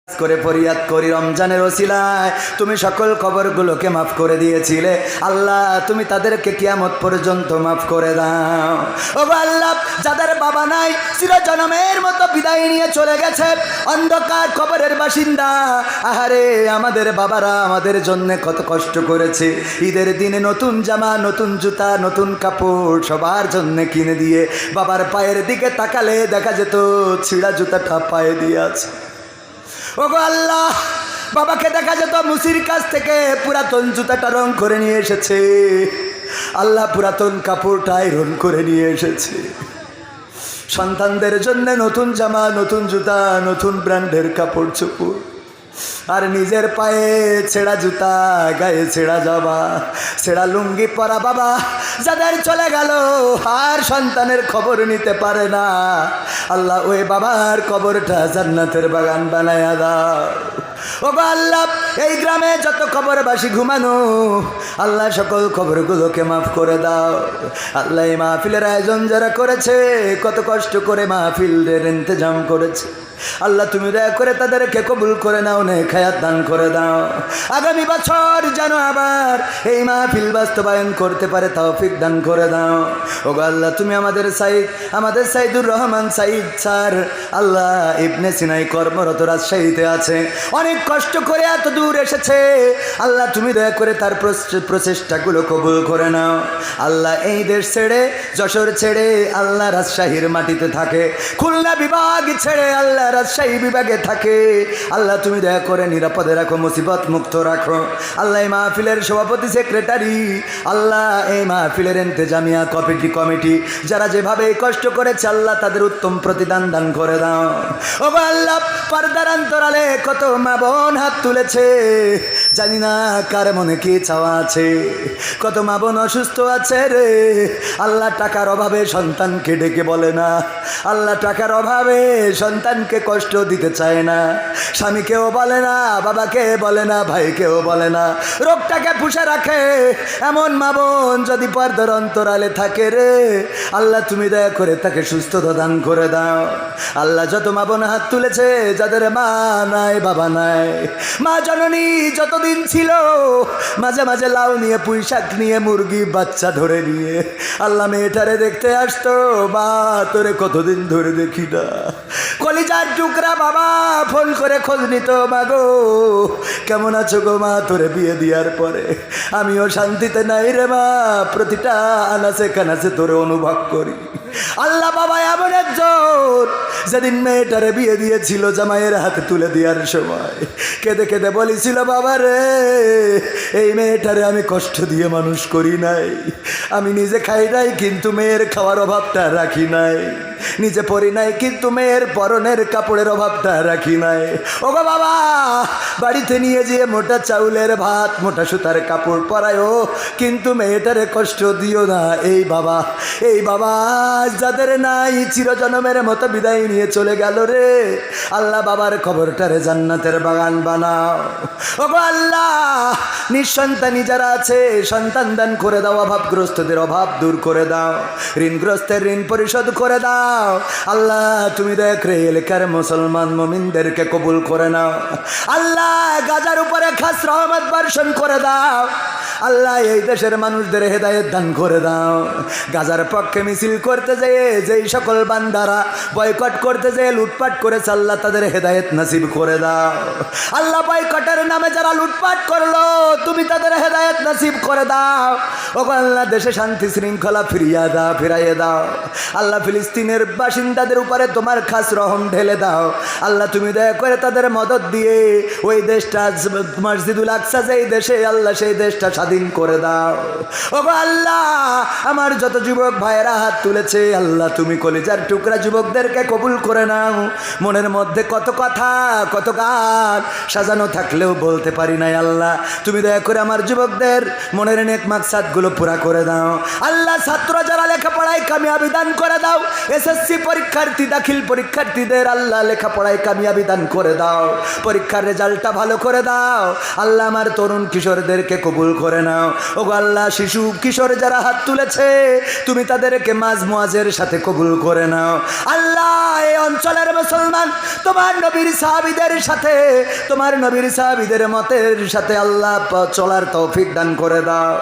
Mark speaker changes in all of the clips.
Speaker 1: করে ফরিয়াদ করি রমজানের ওসিলায় তুমি সকল কবরগুলোকে মাফ করে দিয়েছিলে আল্লাহ, তুমি তাদেরকে কিয়ামত পর্যন্ত মাফ করে দাও। ও আল্লাহ, যাদের বাবা নাই চিরজনমের মতো বিদায় নিয়ে চলে গেছে অন্ধকার কবরের বাসিন্দা, আহারে আমাদের বাবারা আমাদের জন্য কত কষ্ট করেছে, ঈদের দিনে নতুন জামা, নতুন জুতা, নতুন কাপড় সবার জন্য কিনে দিয়ে বাবার পায়ের দিকে তাকালে দেখা যেত ছিঁড়া জুতাটা পায়ে দিয়ে আছে। ওগো আল্লাহ, বাবাকে দেখা যেত মুসির কাছ থেকে পুরাতন জুতাটা রং করে নিয়ে এসেছে, আল্লাহ পুরাতন কাপড়টা আয়রন করে নিয়ে এসেছে। সন্তানদের জন্য নতুন জামা, নতুন জুতা, নতুন ব্র্যান্ডের কাপড় চোপড়, আর নিজের পায়ে ছেঁড়া জুতা, গায়ে ছেঁড়া জামা, ছেঁড়া লুঙ্গি পরা বাবা যাদের চলে গেল আর সন্তানের খবর নিতে পারে না, আল্লাহ ওই বাবার কবরটা জান্নাতের বাগান বানায়া দাও। ও আল্লাহ, এই গ্রামে যত কবরবাসী ঘুমানো আল্লাহ সকল কবরগুলোকে মাফ করে দাও। আল্লাহ এই মাহফিলের আয়োজন যারা করেছে কত কষ্ট করে মাহফিলের ইন্তজাম করেছে, আল্লাহ তুমি দয়া করে তাদেরকে কবুল করে নাও, নেক হায়াত দান করে দাও। আগামী বছর যেন আবার এই মাহফিল বাস্তবায়ন করতে পারে তৌফিক দান করে দাও। ও আল্লাহ, তুমি আমাদের সাইদুর রহমান সাইদ স্যার আল্লাহ ইবনে সিনাই কর্মরত রাজশাহীতে আছে, অনেক কষ্ট করে এত দূর এসেছে, আল্লাহ তুমি দয়া করে তার প্রচেষ্টাগুলো কবুল করে নাও। আল্লাহ এই দেশ ছেড়ে, যশোর ছেড়ে আল্লাহ রাজশাহীর মাটিতে থাকে, খুলনা বিভাগ ছেড়ে আল্লাহ রাজশাহী বিভাগে থাকে, আল্লাহ তুমি দয়া করে নিরাপদে রাখো, মুসিবত মুক্ত রাখো। আল্লাহ এই মাহফিলের সভাপতি সেক্রেটারি, আল্লাহ এই মাহফিলের ইন্তেজামিয়া কমিটি যারা যেভাবে কষ্ট করেছে আল্লাহ তাদের উত্তম প্রতিদান দান করে দাও। ও আল্লাহ, পর্দার অন্তরালে কত মা বোন হাত তুলেছে, জানি না কার মনে কি চাওয়া আছে, কত মা বোন অসুস্থ আছে রে আল্লাহ, টাকার অভাবে সন্তানকে ডেকে বলে না, আল্লাহ টাকার অভাবে সন্তানকে কষ্ট দিতে চায় না, স্বামীকেও বলে না, বাবাকে বলে না, ভাইকেও বলে না, রোগটাকে পুষে রাখে এমন মা বোন যদি পর্দার অন্তরালে থাকে রে আল্লাহ তুমি দয়া করে তাকে সুস্থতা দান করে দাও। আল্লাহ যত মা বোন হাত তুলেছে যাদের মা নাই, বাবা নাই, মা জননী যতদিন ছিল মাঝে মাঝে লাউ নিয়ে, পুঁই শাক নিয়ে, মুরগি বাচ্চা ধরে নিয়ে আল্লাহ মেয়েটারে দেখতে আসতো, মা তোরে কতদিন ধরে দেখি না, কলিজার টুকরা বাবা ফোন করে খোঁজ নিত, মা গো কেমন আছো গো মা, তোরে বিয়ে দেওয়ার পরে আমিও শান্তিতে নাই রে মা, প্রতিটা আনাচে কানাচে তোরে অনুভব করি। আল্লাহ বাবা এমন একজন যেদিন মেয়েটারে বিয়ে দিয়েছিল জামাইয়ের হাতে তুলে দেওয়ার সময় কেঁদে কেঁদে বলেছিল, বাবা রে এই মেয়েটারে আমি কষ্ট দিয়ে মানুষ করি নাই, আমি নিজে খাই নাই কিন্তু মেয়ের খাওয়ার অভাবটা রাখি নাই, নিজে পরি নাই কিন্তু মেয়ের পরনের কাপড়ের অভাবটা রাখি নাই। ও বাবা, বাড়িতে নিয়ে যেয়ে মোটা চাউলের ভাত, মোটা সুতার কাপড় পরায়ও কিন্তু মেয়েটারে কষ্ট দিও না। এই বাবা যাদের নাই চিরজনমের মতো বিদায় নিয়ে চলে গেল রে আল্লাহ, বাবার খবরটারে জান্নাতের বাগান বানাও। ও আল্লাহ, নিঃসন্তানী যারা আছে সন্তান দান করে দাও, অভাবগ্রস্তদের অভাব দূর করে দাও, ঋণগ্রস্তের ঋণ পরিশোধ করে দাও। আল্লাহ তুমি দেখ রে এলাকার মুসলমান মুমিনদেরকে কবুল করে নাও। আল্লাহ গাজার উপরে খাস রহমত বর্ষণ করে দাও। আল্লাহ এই দেশের মানুষদের হেদায়েত দান করে দাও। গাজার পক্ষে মিছিল করতে যেয়ে যেই সকল বান্দারা বয়কট করতে যেয়ে লুটপাট করেছে আল্লাহ তাদের হেদায়েত নসিব করে দাও। আল্লাহ বয়কটের নামে যারা লুটপাট করলো তুমি তাদের হেদায়েত নসিব করে দাও। ও আল্লাহ দেশে শান্তি শৃঙ্খলা ফিরাইয়ে দাও। আল্লাহ ফিলিস্তিনের বাসিন্দাদের উপরে তোমার খাস রহম ঢেলে দাও। আল্লাহ তুমি দয়া করে তাদের মদদ দিয়ে ওই দেশটা মসজিদুল আকসা যেই দেশে আল্লাহ সেই দেশটা স্বাধীন করে দাও। ও আল্লাহ আমার যত যুবক ভাইয়েরা হাত তুলেছে আল্লাহ তুমি কলিজার টুকরা যুবকদেরকে কবুল করে নাও। মনের মধ্যে কত কথা কত গান সাজানো থাকলেও বলতে পারি নাই আল্লাহ তুমি দয়া করে আমার যুবকদের মনের নেক মাকসাদগুলো পুরা করে দাও। আল্লাহ ছাত্র যারা লেখাপড়ায় কামিয়াবি দান করে দাও। এসএসসি পরীক্ষার্থী দাখিল পরীক্ষার্থীদের আল্লাহ লেখাপড়ায় কামিয়াবি দান করে দাও। পরীক্ষার রেজাল্টটা ভালো করে দাও। আল্লাহ আমার তরুণ কিশোরদেরকে কবুল করে করে নাও। ও আল্লাহ, শিশু কিশোর যারা হাত তুলেছে তুমি তাদেরকে মাঝ মুআজের সাথে কবুল করে নাও। আল্লাহ, এই অঞ্চলের মুসলমান তোমার নবীর সাহাবীদের সাথে, তোমার নবীর সাহাবীদের মতের সাথে আল্লাহ চলার তৌফিক দান করে দাও।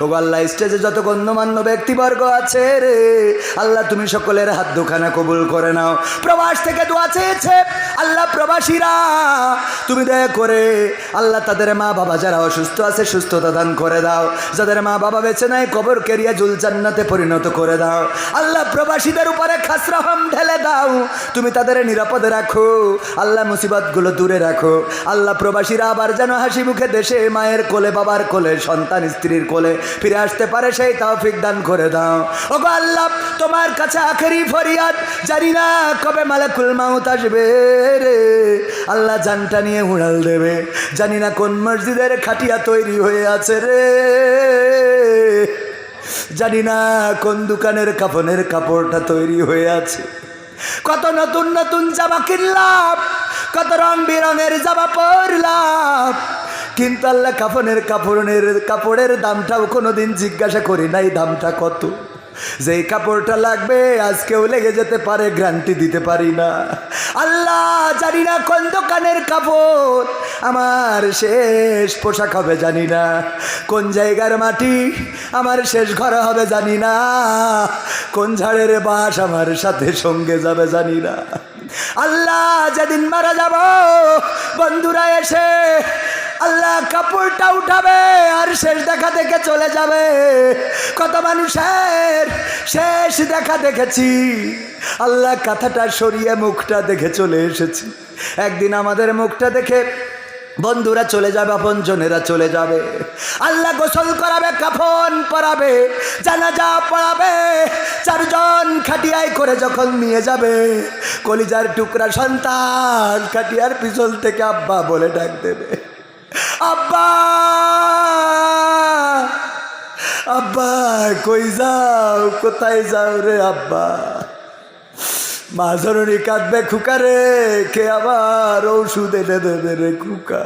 Speaker 1: ও আল্লাহ, স্টেজে যত গণ্যমান্য ব্যক্তিবর্গ আছে রে আল্লাহ, তুমি সকলের হাত দুখানা কবুল করে নাও। প্রবাস থেকে দোয়া চেয়েছে আল্লাহ, প্রবাসীরা তুমি দয়া করে আল্লাহ তাদের মা বাবা যারা অসুস্থ আছে সুস্থতা দান করে দাও। যাদের মা বাবা বেঁচে নাই কবর কেরিয়া জুল জান্নাতে পরিণত করে দাও। আল্লাহ, প্রবাসীদের উপরে খাস রহম ঢেলে দাও, তুমি তাদের নিরাপদে রাখো। আল্লাহ, মুসিবতগুলো দূরে রাখো। আল্লাহ, প্রবাসীরা আবার যেন হাসি মুখে দেশে মায়ের কোলে, বাবার কোলে, সন্তান স্ত্রীর কোলে ফিরে আসতে পারে সেই তৌফিক দান করে দাও। ওগো আল্লাহ, তোমার কাছে আখেরি ফরিয়াদ, জানি না কবে মালাকুল মাউত আসবে রে আল্লাহ, জানটা নিয়ে উড়াল দেবে। জানি না কোন মসজিদের খাটিয়া তৈরি হয়ে আছে রে, জানি না কোন দোকানের কাফনের কাপড়টা তৈরি হয়ে আছে। কত নতুন নতুন জামা কিনলাম, কত রং বেরঙের জামা পরলাম, কিন্তু আল্লাহ কাপড়ের দামটাও কোনোদিন জিজ্ঞাসা করি নাই দামটা কত। যেই কাপড়টা লাগবে আজকেও লেগে যেতে পারে, গ্যারান্টি দিতে পারি না। আল্লাহ, জানি না কোন দোকানের কাপড় আমার শেষ পোশাক হবে, জানি না কোন জায়গার মাটি আমার শেষ ঘর হবে, জানি না কোন ঝাড়ের বাস আমার সাথে সঙ্গে যাবে, জানি না। আল্লাহ, যেদিন মারা যাব বন্ধুরা এসে আল্লাহ কাপড়টা উঠাবে আর শেষ দেখা দেখে চলে যাবে। কত মানুষের শেষ দেখা দেখেছি আল্লাহ, কাঁথাটা সরিয়ে মুখটা দেখে চলে এসেছি। একদিন আমাদের মুখটা দেখে বন্ধুরা চলে যাবে, আপনজনেরা চলে যাবে। আল্লাহ, গোসল করাবে, কাফন পরাবে, জানাজা পড়াবে। চারজন খাটিয়ায় করে যখন নিয়ে যাবে, কলিজার টুকরা সন্তান খাটিয়ার পিছন থেকে আব্বা বলে ডাক দেবে, আব্বা আব্বা কই যাও, কোথায় যাও রে আব্বা। মা জননী কাঁদবে, খুকা রে কে আবার ঔষধ এনে দেবে রে খুকা।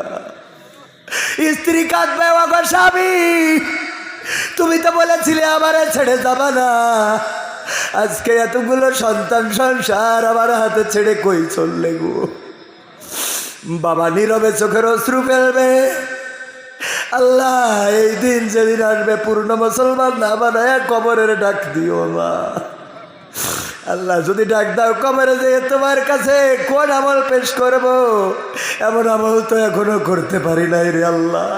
Speaker 1: স্ত্রী কাঁদবে, ওগো স্বামী তুমি তো বলেছিলে আমারে ছেড়ে যাবা না, আজকে এতগুলো সন্তান সংসার আমার হাতে ছেড়ে কই চললে গো। বাবা নীরবে চোখের অশ্রু ফেলবে। আল্লাহ, এই দিন যেদিন আসবে পূর্ণ মুসলমান না বানায় কবরের ডাক দিও মা। আল্লাহ, যদি ডাক দাও কবরে যে তোমার কাছে কোন আমল পেশ করব, এমন আমল তো এখনো করতে পারি নাই রে আল্লাহ।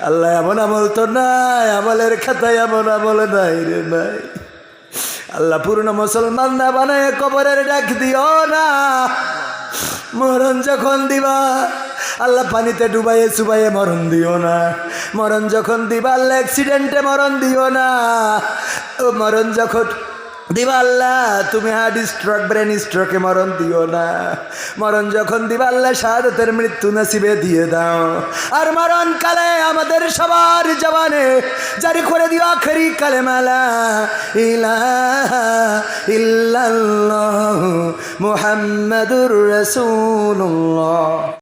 Speaker 1: আল্লাহ, এমন আমল তো নাই, আমলের খাতায় এমন আমল নাই রে নাই। আল্লাহ, পূর্ণ মুসলমান না বানায় কবরের ডাক দিও না। মরণ যখন দিবা আল্লাহ পানিতে ডুবাইয়ে চুবাইয়ে মরণ দিও না। মরণ যখন দিবা আল্লাহ অ্যাক্সিডেন্টে মরণ দিও না। ও মরণ যখন দিবা আল্লাহ তুমি হার্ট স্ট্রোক, ব্রেন স্ট্রোকে মরণ দিও না। মরণ যখন দিবা আল্লাহ শাহাদাতের মৃত্যু নসিবে দিয়ে দাও। আর মরণ কালে আমাদের সবার জবানে জারি করে দিও আখেরি কালেমা লা ইলাহা ইল্লাল্লাহু মুহাম্মাদুর রাসূলুল্লাহ।